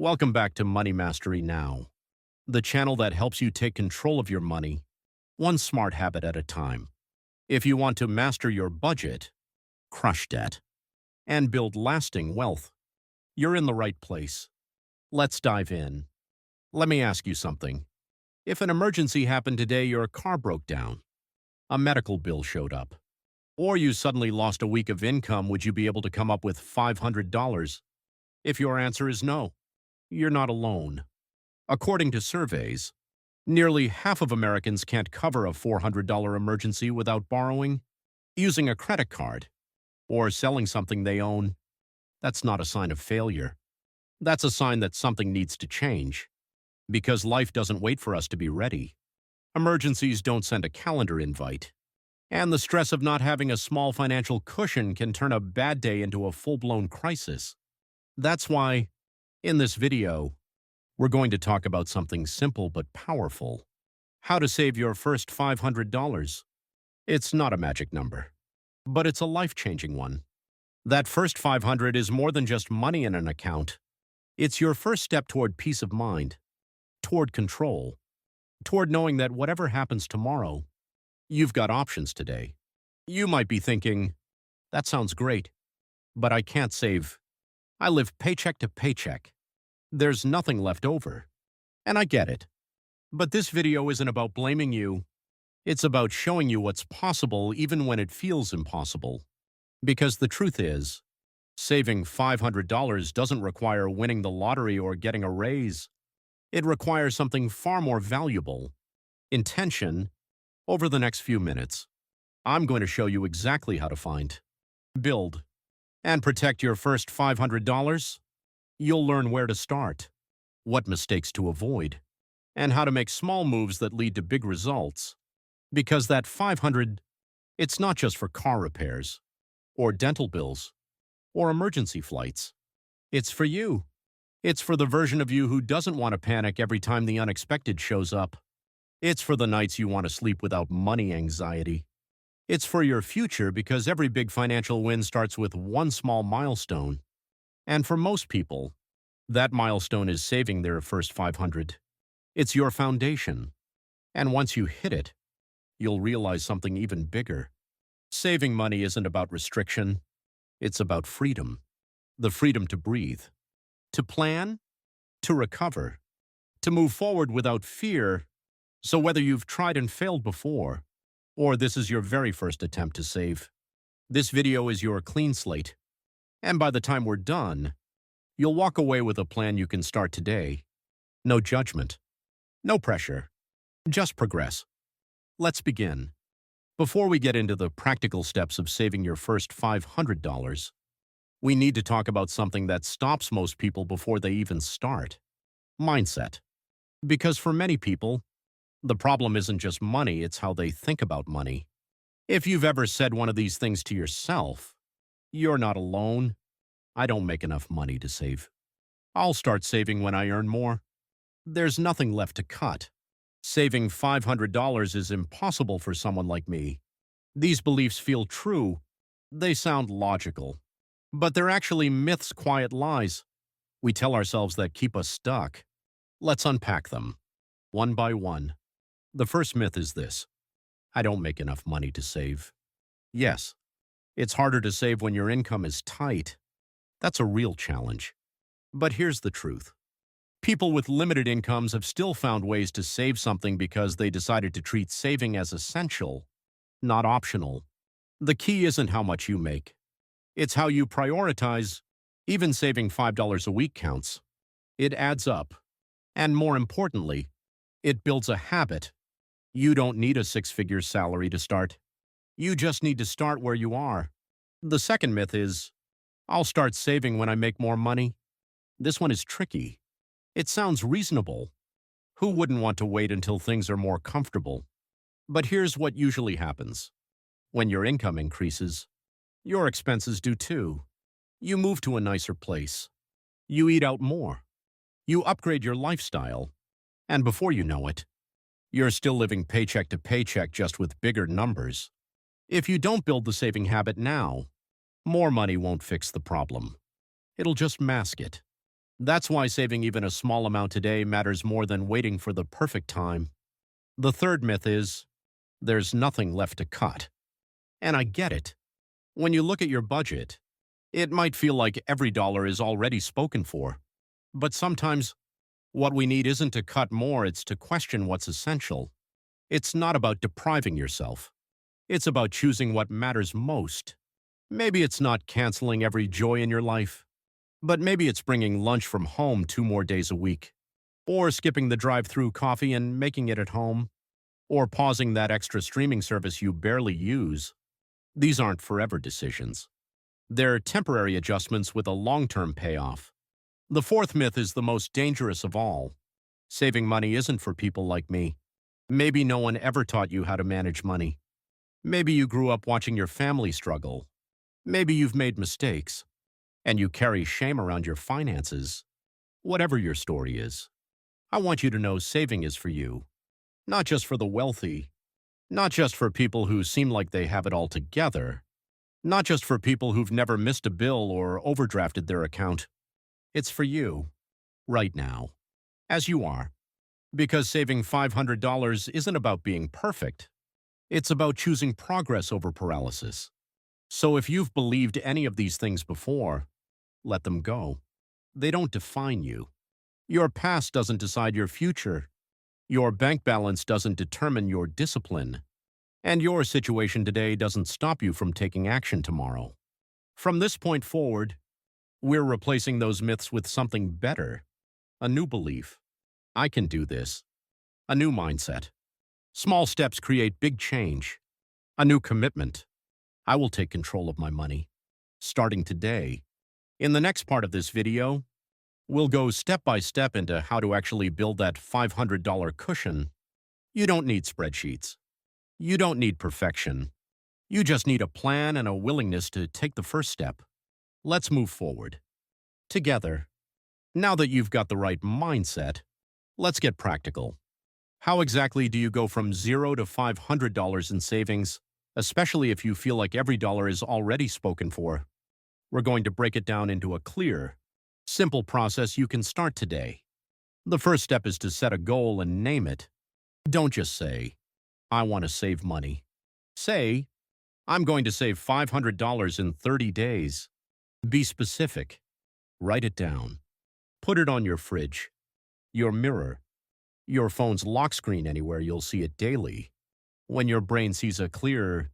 Welcome back to Money Mastery Now, the channel that helps you take control of your money, one smart habit at a time. If you want to master your budget, crush debt, and build lasting wealth, you're in the right place. Let's dive in. Let me ask you something. If an emergency happened today, your car broke down, a medical bill showed up, or you suddenly lost a week of income, would you be able to come up with $500? If your answer is no, you're not alone. According to surveys, nearly half of Americans can't cover a $400 emergency without borrowing, using a credit card, or selling something they own. That's not a sign of failure. That's a sign that something needs to change. Because life doesn't wait for us to be ready. Emergencies don't send a calendar invite. And the stress of not having a small financial cushion can turn a bad day into a full-blown crisis. That's why, in this video, we're going to talk about something simple but powerful. How to save your first $500. It's not a magic number, but it's a life-changing one. That first $500 is more than just money in an account. It's your first step toward peace of mind, toward control, toward knowing that whatever happens tomorrow, you've got options today. You might be thinking, that sounds great, but I can't save. I live paycheck to paycheck. There's nothing left over. And I get it. But this video isn't about blaming you. It's about showing you what's possible even when it feels impossible. Because the truth is, saving $500 doesn't require winning the lottery or getting a raise. It requires something far more valuable: intention. Over the next few minutes, I'm going to show you exactly how to find, build, and protect your first $500. You'll learn where to start, what mistakes to avoid, and how to make small moves that lead to big results. Because that $500, it's not just for car repairs, or dental bills, or emergency flights. It's for you. It's for the version of you who doesn't want to panic every time the unexpected shows up. It's for the nights you want to sleep without money anxiety. It's for your future, because every big financial win starts with one small milestone. And for most people, that milestone is saving their first $500. It's your foundation. And once you hit it, you'll realize something even bigger. Saving money isn't about restriction. It's about freedom. The freedom to breathe, to plan, to recover, to move forward without fear. So whether you've tried and failed before, or this is your very first attempt to save, this video is your clean slate. And by the time we're done, you'll walk away with a plan you can start today. No judgment, no pressure, just progress. Let's begin. Before we get into the practical steps of saving your first $500, we need to talk about something that stops most people before they even start: mindset. Because for many people, the problem isn't just money, it's how they think about money. If you've ever said one of these things to yourself, you're not alone. I don't make enough money to save. I'll start saving when I earn more. There's nothing left to cut. Saving $500 is impossible for someone like me. These beliefs feel true. They sound logical. But they're actually myths, quiet lies we tell ourselves that keep us stuck. Let's unpack them, one by one. The first myth is this: I don't make enough money to save. Yes, it's harder to save when your income is tight. That's a real challenge. But here's the truth. People with limited incomes have still found ways to save something because they decided to treat saving as essential, not optional. The key isn't how much you make. It's how you prioritize. Even saving $5 a week counts. It adds up. And more importantly, it builds a habit. You don't need a six-figure salary to start. You just need to start where you are. The second myth is, I'll start saving when I make more money. This one is tricky. It sounds reasonable. Who wouldn't want to wait until things are more comfortable? But here's what usually happens. When your income increases, your expenses do too. You move to a nicer place. You eat out more. You upgrade your lifestyle. And before you know it, you're still living paycheck to paycheck, just with bigger numbers. If you don't build the saving habit now, more money won't fix the problem. It'll just mask it. That's why saving even a small amount today matters more than waiting for the perfect time. The third myth is there's nothing left to cut. And I get it. When you look at your budget, it might feel like every dollar is already spoken for. But sometimes what we need isn't to cut more, it's to question what's essential. It's not about depriving yourself. It's about choosing what matters most. Maybe it's not canceling every joy in your life, but maybe it's bringing lunch from home 2 more days a week, or skipping the drive-through coffee and making it at home, or pausing that extra streaming service you barely use. These aren't forever decisions. They're temporary adjustments with a long-term payoff. The fourth myth is the most dangerous of all. Saving money isn't for people like me. Maybe no one ever taught you how to manage money. Maybe you grew up watching your family struggle. Maybe you've made mistakes, and you carry shame around your finances. Whatever your story is, I want you to know saving is for you. Not just for the wealthy. Not just for people who seem like they have it all together. Not just for people who've never missed a bill or overdrafted their account. It's for you, right now, as you are. Because saving $500 isn't about being perfect. It's about choosing progress over paralysis. So if you've believed any of these things before, let them go. They don't define you. Your past doesn't decide your future. Your bank balance doesn't determine your discipline. And your situation today doesn't stop you from taking action tomorrow. From this point forward, we're replacing those myths with something better. A new belief. I can do this. A new mindset. Small steps create big change. A new commitment. I will take control of my money, starting today. In the next part of this video, we'll go step by step into how to actually build that $500 cushion. You don't need spreadsheets. You don't need perfection. You just need a plan and a willingness to take the first step. Let's move forward. Together. Now that you've got the right mindset, let's get practical. How exactly do you go from $0 to $500 in savings, especially if you feel like every dollar is already spoken for? We're going to break it down into a clear, simple process you can start today. The first step is to set a goal and name it. Don't just say, I want to save money. Say, I'm going to save $500 in 30 days. Be specific. Write it down. Put it on your fridge, your mirror, your phone's lock screen, anywhere you'll see it daily. When your brain sees a clear,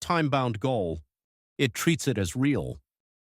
time-bound goal, it treats it as real,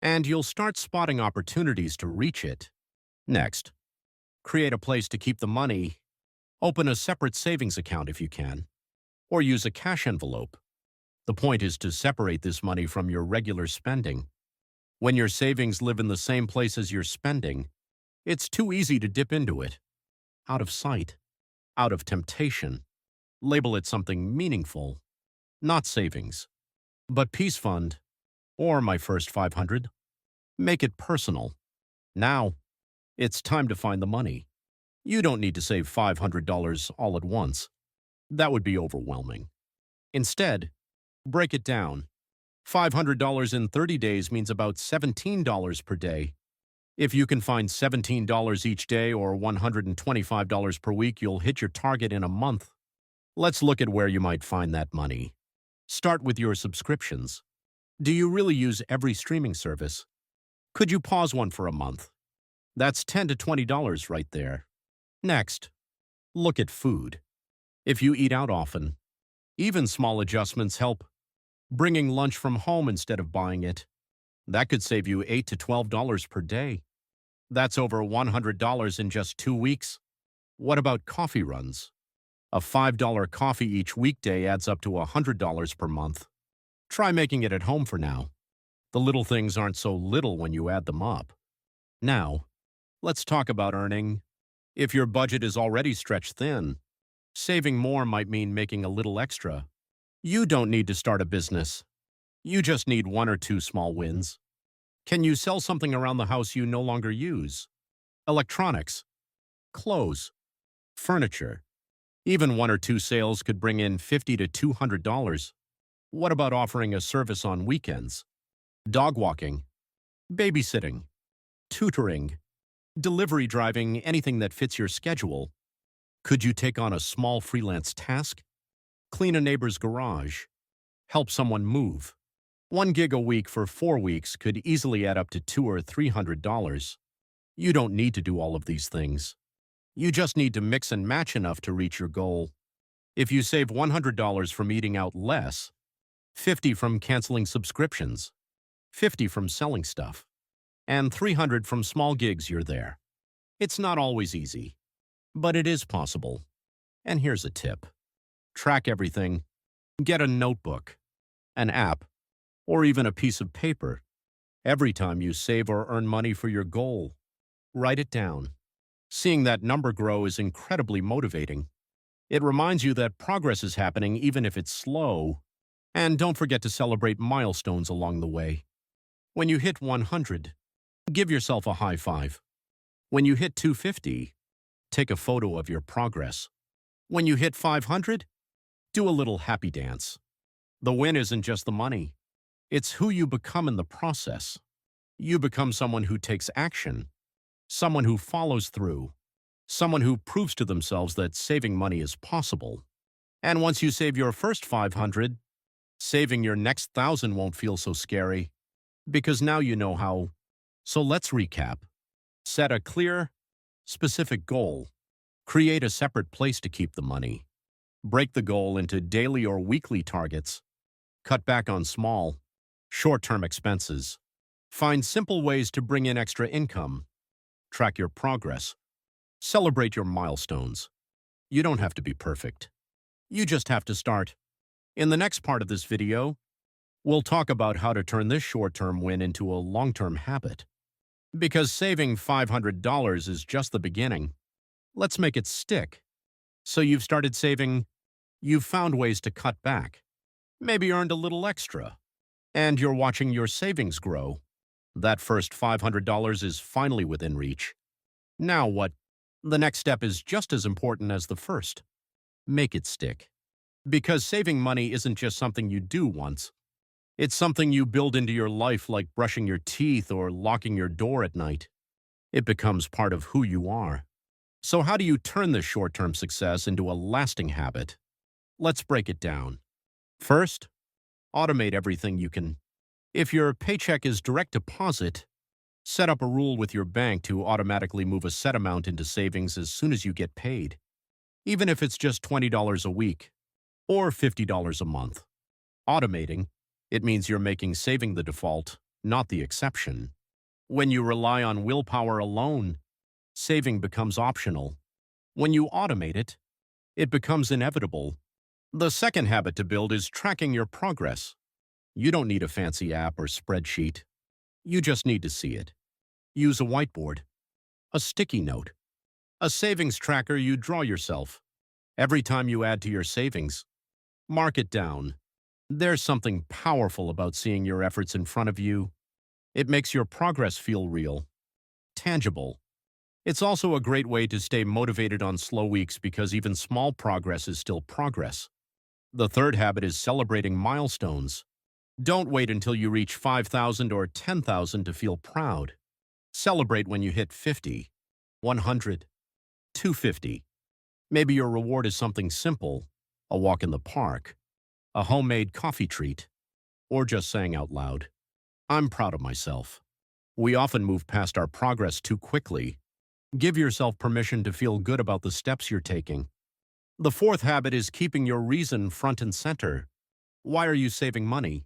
and you'll start spotting opportunities to reach it. Next, create a place to keep the money. Open a separate savings account if you can, or use a cash envelope. The point is to separate this money from your regular spending. When your savings live in the same place as your spending, it's too easy to dip into it. Out of sight, out of temptation. Label it something meaningful, not savings, but peace fund, or my first 500. Make it personal. Now, it's time to find the money. You don't need to save $500 all at once. That would be overwhelming. Instead, break it down. $500 in 30 days means about $17 per day. If you can find $17 each day or $125 per week, you'll hit your target in a month. Let's look at where you might find that money. Start with your subscriptions. Do you really use every streaming service? Could you pause one for a month? That's $10 to $20 right there. Next, look at food. If you eat out often, even small adjustments help. Bringing lunch from home instead of buying it. That could save you $8 to $12 per day. That's over $100 in just 2 weeks. What about coffee runs? A $5 coffee each weekday adds up to $100 per month. Try making it at home for now. The little things aren't so little when you add them up. Now, let's talk about earning. If your budget is already stretched thin, saving more might mean making a little extra. You don't need to start a business. You just need 1 or 2 small wins. Can you sell something around the house you no longer use? Electronics, clothes, furniture. Even 1 or 2 sales could bring in $50 to $200. What about offering a service on weekends? Dog walking, babysitting, tutoring. Delivery driving, anything that fits your schedule. Could you take on a small freelance task? Clean a neighbor's garage? Help someone move? 1 gig a week for 4 weeks could easily add up to $200 or $300. You don't need to do all of these things. You just need to mix and match enough to reach your goal. If you save $100 from eating out less, 50 from canceling subscriptions, 50 from selling stuff, and 300 from small gigs, you're there. It's not always easy, but it is possible. And here's a tip. Track everything. Get a notebook, an app, or even a piece of paper. Every time you save or earn money for your goal, write it down. Seeing that number grow is incredibly motivating. It reminds you that progress is happening even if it's slow. And don't forget to celebrate milestones along the way. When you hit 100, give yourself a high five. When you hit 250, take a photo of your progress. When you hit 500, do a little happy dance. The win isn't just the money. It's who you become in the process. You become someone who takes action, someone who follows through, someone who proves to themselves that saving money is possible. And once you save your first 500, saving your next 1,000 won't feel so scary, because now you know how. So let's recap. Set a clear, specific goal. Create a separate place to keep the money. Break the goal into daily or weekly targets. Cut back on small, short-term expenses. Find simple ways to bring in extra income. Track your progress. Celebrate your milestones. You don't have to be perfect. You just have to start. In the next part of this video, we'll talk about how to turn this short-term win into a long-term habit. Because saving $500 is just the beginning. Let's make it stick. So you've started saving, you've found ways to cut back, maybe earned a little extra, and you're watching your savings grow. That first $500 is finally within reach. Now what? The next step is just as important as the first. Make it stick. Because saving money isn't just something you do once. It's something you build into your life, like brushing your teeth or locking your door at night. It becomes part of who you are. So how do you turn this short-term success into a lasting habit? Let's break it down. First, automate everything you can. If your paycheck is direct deposit, set up a rule with your bank to automatically move a set amount into savings as soon as you get paid, even if it's just $20 a week or $50 a month. Automating, it means you're making saving the default, not the exception. When you rely on willpower alone, saving becomes optional. When you automate it, it becomes inevitable. The second habit to build is tracking your progress. You don't need a fancy app or spreadsheet. You just need to see it. Use a whiteboard, a sticky note, a savings tracker you draw yourself. Every time you add to your savings, mark it down. There's something powerful about seeing your efforts in front of you. It makes your progress feel real, tangible. It's also a great way to stay motivated on slow weeks because even small progress is still progress. The third habit is celebrating milestones. Don't wait until you reach 5,000 or 10,000 to feel proud. Celebrate when you hit 50, 100, 250. Maybe your reward is something simple, a walk in the park, a homemade coffee treat, or just saying out loud, "I'm proud of myself." We often move past our progress too quickly. Give yourself permission to feel good about the steps you're taking. The fourth habit is keeping your reason front and center. Why are you saving money?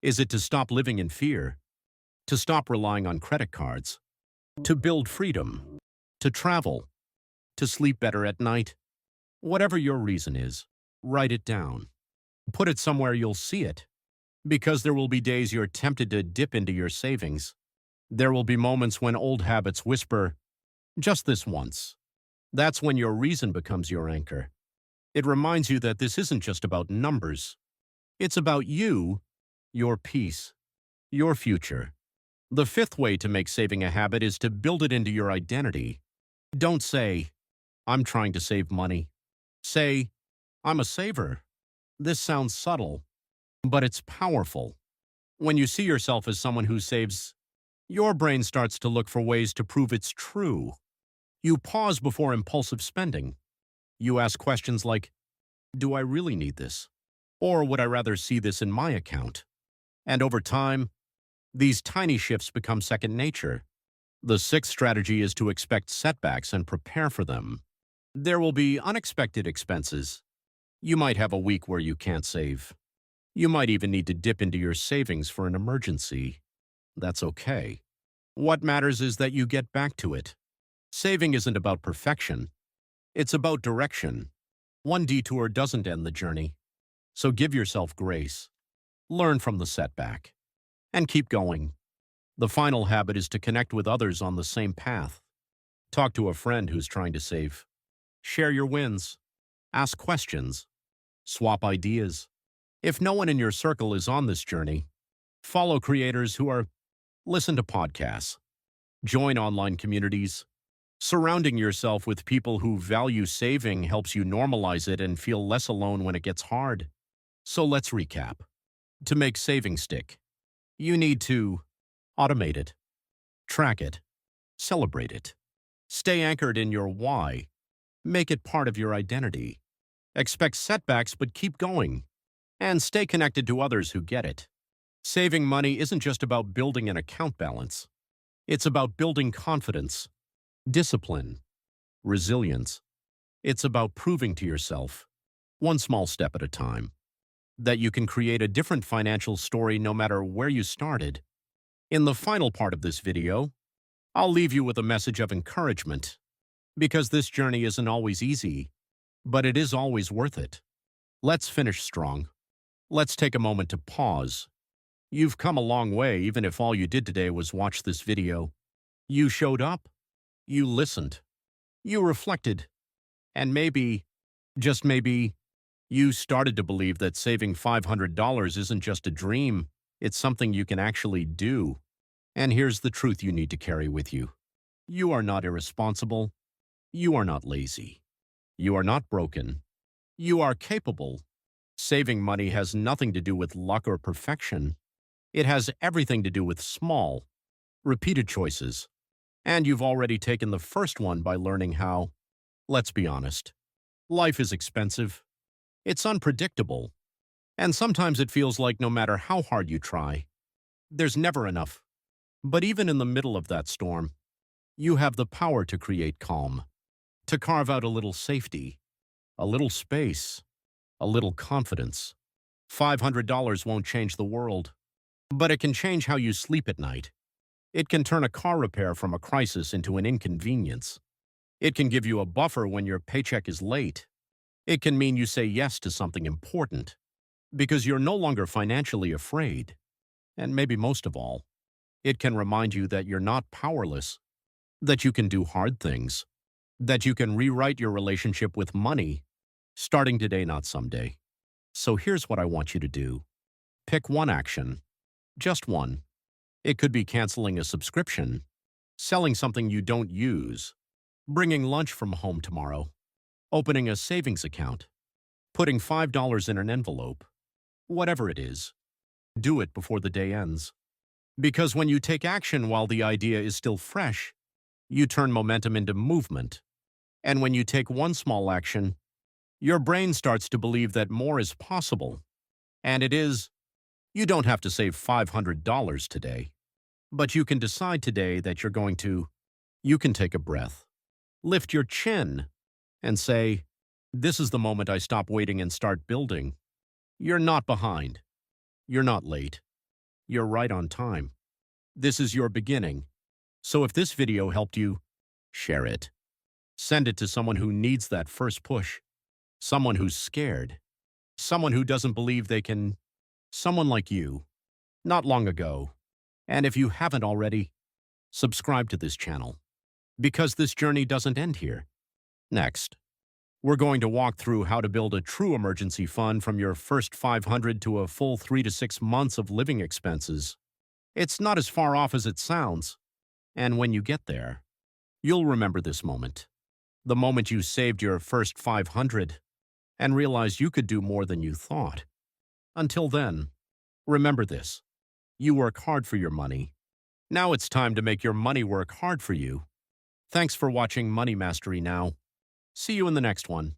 Is it to stop living in fear? To stop relying on credit cards? To build freedom? To travel? To sleep better at night? Whatever your reason is, write it down. Put it somewhere you'll see it. Because there will be days you're tempted to dip into your savings. There will be moments when old habits whisper, "Just this once." That's when your reason becomes your anchor. It reminds you that this isn't just about numbers. It's about you, your peace, your future. The fifth way to make saving a habit is to build it into your identity. Don't say, "I'm trying to save money." Say, "I'm a saver." This sounds subtle, but it's powerful. When you see yourself as someone who saves, Your brain starts to look for ways to prove it's true. You pause before impulsive spending. You ask questions like, do I really need this? Or would I rather see this in my account? And over time, these tiny shifts become second nature. The sixth strategy is to expect setbacks and prepare for them. There will be unexpected expenses. You might have a week where you can't save. You might even need to dip into your savings for an emergency. That's okay. What matters is that you get back to it. Saving isn't about perfection. It's about direction. One detour doesn't end the journey. So give yourself grace. Learn from the setback. And keep going. The final habit is to connect with others on the same path. Talk to a friend who's trying to save. Share your wins. Ask questions. Swap ideas. If no one in your circle is on this journey, follow creators who are. Listen to podcasts. Join online communities. Surrounding yourself with people who value saving helps you normalize it and feel less alone when it gets hard. So let's recap. To make saving stick, you need to automate it, track it, celebrate it. Stay anchored in your why. Make it part of your identity. Expect setbacks, but keep going. And stay connected to others who get it. Saving money isn't just about building an account balance. It's about building confidence, discipline, resilience. It's about proving to yourself, one small step at a time, that you can create a different financial story no matter where you started. In the final part of this video, I'll leave you with a message of encouragement, because this journey isn't always easy, but it is always worth it. Let's finish strong. Let's take a moment to pause. You've come a long way, even if all you did today was watch this video. You showed up, you listened, you reflected, and maybe, just maybe, you started to believe that saving $500 isn't just a dream, it's something you can actually do. And here's the truth you need to carry with you. You are not irresponsible. You are not lazy. You are not broken. You are capable. Saving money has nothing to do with luck or perfection. It has everything to do with small, repeated choices. And you've already taken the first one by learning how. Let's be honest. Life is expensive. It's unpredictable. And sometimes it feels like no matter how hard you try, there's never enough. But even in the middle of that storm, you have the power to create calm, to carve out a little safety, a little space, a little confidence. $500 won't change the world, but it can change how you sleep at night. It can turn a car repair from a crisis into an inconvenience. It can give you a buffer when your paycheck is late. It can mean you say yes to something important, because you're no longer financially afraid. And maybe most of all, it can remind you that you're not powerless, that you can do hard things, that you can rewrite your relationship with money, starting today, not someday. So here's what I want you to do. Pick one action, just one. It could be canceling a subscription, selling something you don't use, bringing lunch from home tomorrow, opening a savings account, putting $5 in an envelope. Whatever it is, do it before the day ends. Because when you take action while the idea is still fresh, you turn momentum into movement. And when you take one small action, your brain starts to believe that more is possible. And it is. You don't have to save $500 today. But you can decide today that you're going to. You can take a breath, lift your chin, and say, this is the moment I stop waiting and start building. You're not behind. You're not late. You're right on time. This is your beginning. So if this video helped you, share it. Send it to someone who needs that first push. Someone who's scared. Someone who doesn't believe they can. Someone like you. Not long ago. And if you haven't already, subscribe to this channel. Because this journey doesn't end here. Next, we're going to walk through how to build a true emergency fund from your first 500 to a full 3 to 6 months of living expenses. It's not as far off as it sounds. And when you get there, you'll remember this moment. The moment you saved your first 500 and realized you could do more than you thought. Until then, remember this. You work hard for your money. Now it's time to make your money work hard for you. Thanks for watching Money Mastery Now. See you in the next one.